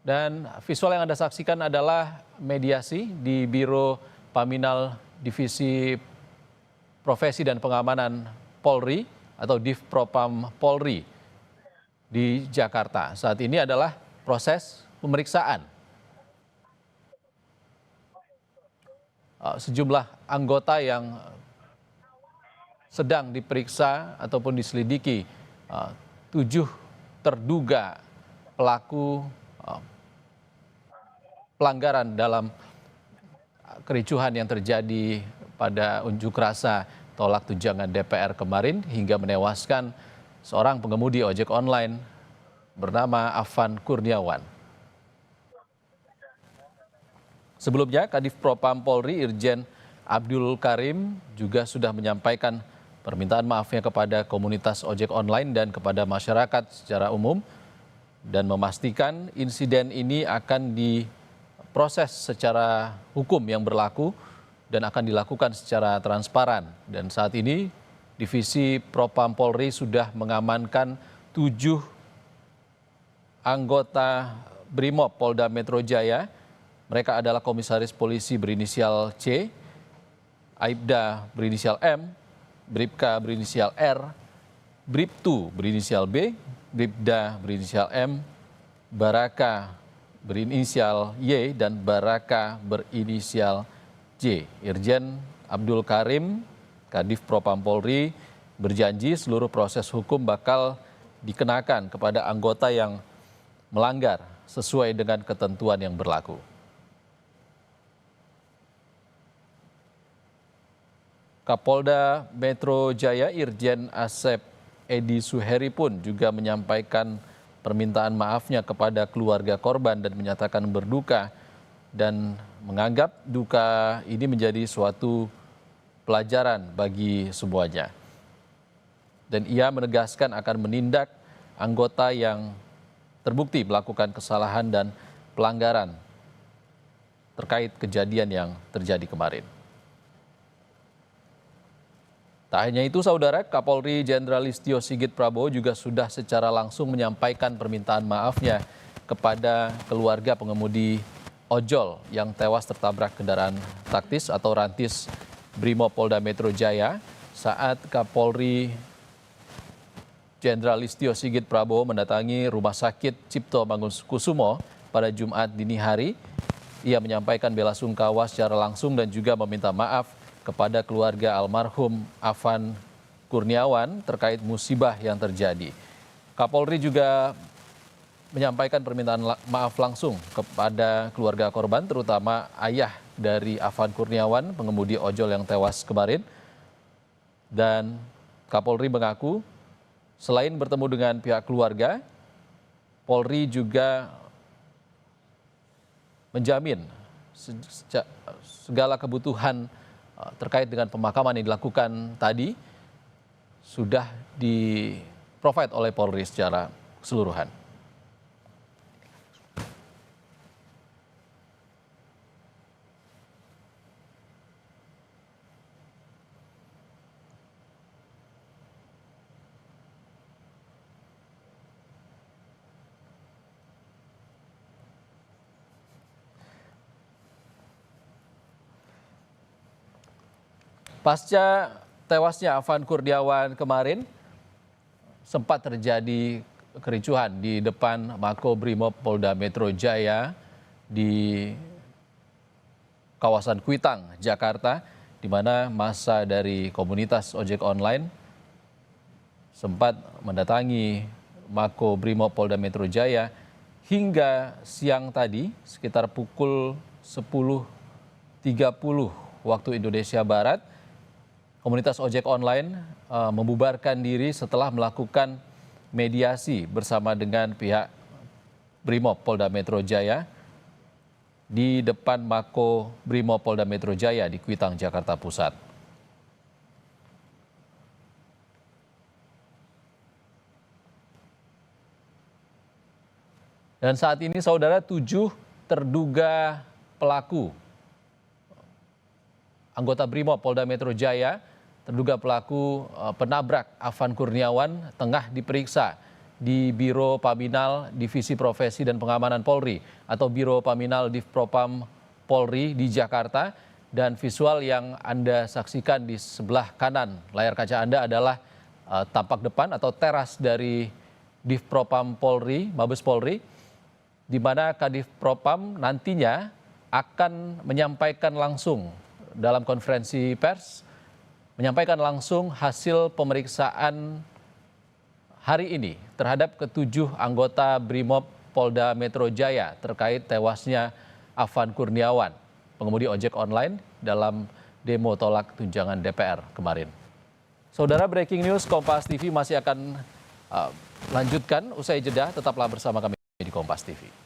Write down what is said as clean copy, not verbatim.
Dan visual yang Anda saksikan adalah mediasi di Biro Paminal Divisi Profesi dan Pengamanan Polri atau Divpropam Polri di Jakarta. Saat ini adalah proses pemeriksaan. Sejumlah anggota yang sedang diperiksa ataupun diselidiki, 7 terduga pelaku pelanggaran dalam kericuhan yang terjadi pada unjuk rasa tolak tunjangan DPR kemarin hingga menewaskan seorang pengemudi ojek online bernama Afan Kurniawan. Sebelumnya, Kadif Propam Polri Irjen Abdul Karim juga sudah menyampaikan permintaan maafnya kepada komunitas ojek online dan kepada masyarakat secara umum dan memastikan insiden ini akan diproses secara hukum yang berlaku dan akan dilakukan secara transparan. Dan saat ini Divisi Propam Polri sudah mengamankan 7 anggota Brimob Polda Metro Jaya. Mereka adalah Komisaris Polisi berinisial C, Aibda berinisial M, Bribka berinisial R, Bribtu berinisial B, Bribda berinisial M, Baraka berinisial Y, dan Baraka berinisial J. Irjen Abdul Karim, Kadif Propam Polri, berjanji seluruh proses hukum bakal dikenakan kepada anggota yang melanggar sesuai dengan ketentuan yang berlaku. Kapolda Metro Jaya Irjen Asep Edi Suheri pun juga menyampaikan permintaan maafnya kepada keluarga korban dan menyatakan berduka dan menganggap duka ini menjadi suatu pelajaran bagi semuanya. Dan ia menegaskan akan menindak anggota yang terbukti melakukan kesalahan dan pelanggaran terkait kejadian yang terjadi kemarin. Tak hanya itu, Saudara, Kapolri Jenderal Listio Sigit Prabowo juga sudah secara langsung menyampaikan permintaan maafnya kepada keluarga pengemudi ojol yang tewas tertabrak kendaraan taktis atau rantis Brimob Polda Metro Jaya saat Kapolri Jenderal Listio Sigit Prabowo mendatangi Rumah Sakit Cipto Mangunkusumo pada Jumat dini hari. Ia menyampaikan bela sungkawa secara langsung dan juga meminta maaf kepada keluarga almarhum Afan Kurniawan terkait musibah yang terjadi. Kapolri juga menyampaikan permintaan maaf langsung kepada keluarga korban, terutama ayah dari Afan Kurniawan, pengemudi ojol yang tewas kemarin. Dan Kapolri mengaku selain bertemu dengan pihak keluarga, Polri juga menjamin segala kebutuhan terkait dengan pemakaman yang dilakukan tadi sudah di-provide oleh Polri secara keseluruhan. Pasca tewasnya Afan Kurniawan kemarin, sempat terjadi kericuhan di depan Makobrimob Polda Metro Jaya di kawasan Kuitang, Jakarta, di mana massa dari komunitas ojek online sempat mendatangi Makobrimob Polda Metro Jaya hingga siang tadi sekitar pukul 10.30 waktu Indonesia Barat. Komunitas ojek online membubarkan diri setelah melakukan mediasi bersama dengan pihak Brimob Polda Metro Jaya di depan Mako Brimob Polda Metro Jaya di Kuitang, Jakarta Pusat. Dan saat ini, Saudara, 7 terduga pelaku anggota Brimob Polda Metro Jaya, terduga pelaku penabrak Afan Kurniawan tengah diperiksa di Biro Paminal Divisi Profesi dan Pengamanan Polri atau Biro Paminal Divpropam Polri di Jakarta. Dan visual yang Anda saksikan di sebelah kanan layar kaca Anda adalah tampak depan atau teras dari Divpropam Polri, Mabes Polri, di mana Kadivpropam nantinya akan menyampaikan langsung dalam konferensi pers, menyampaikan langsung hasil pemeriksaan hari ini terhadap ketujuh anggota Brimob Polda Metro Jaya terkait tewasnya Afan Kurniawan, pengemudi ojek online dalam demo tolak tunjangan DPR kemarin. Saudara, breaking news Kompas TV masih akan lanjutkan usai jeda. Tetaplah bersama kami di Kompas TV.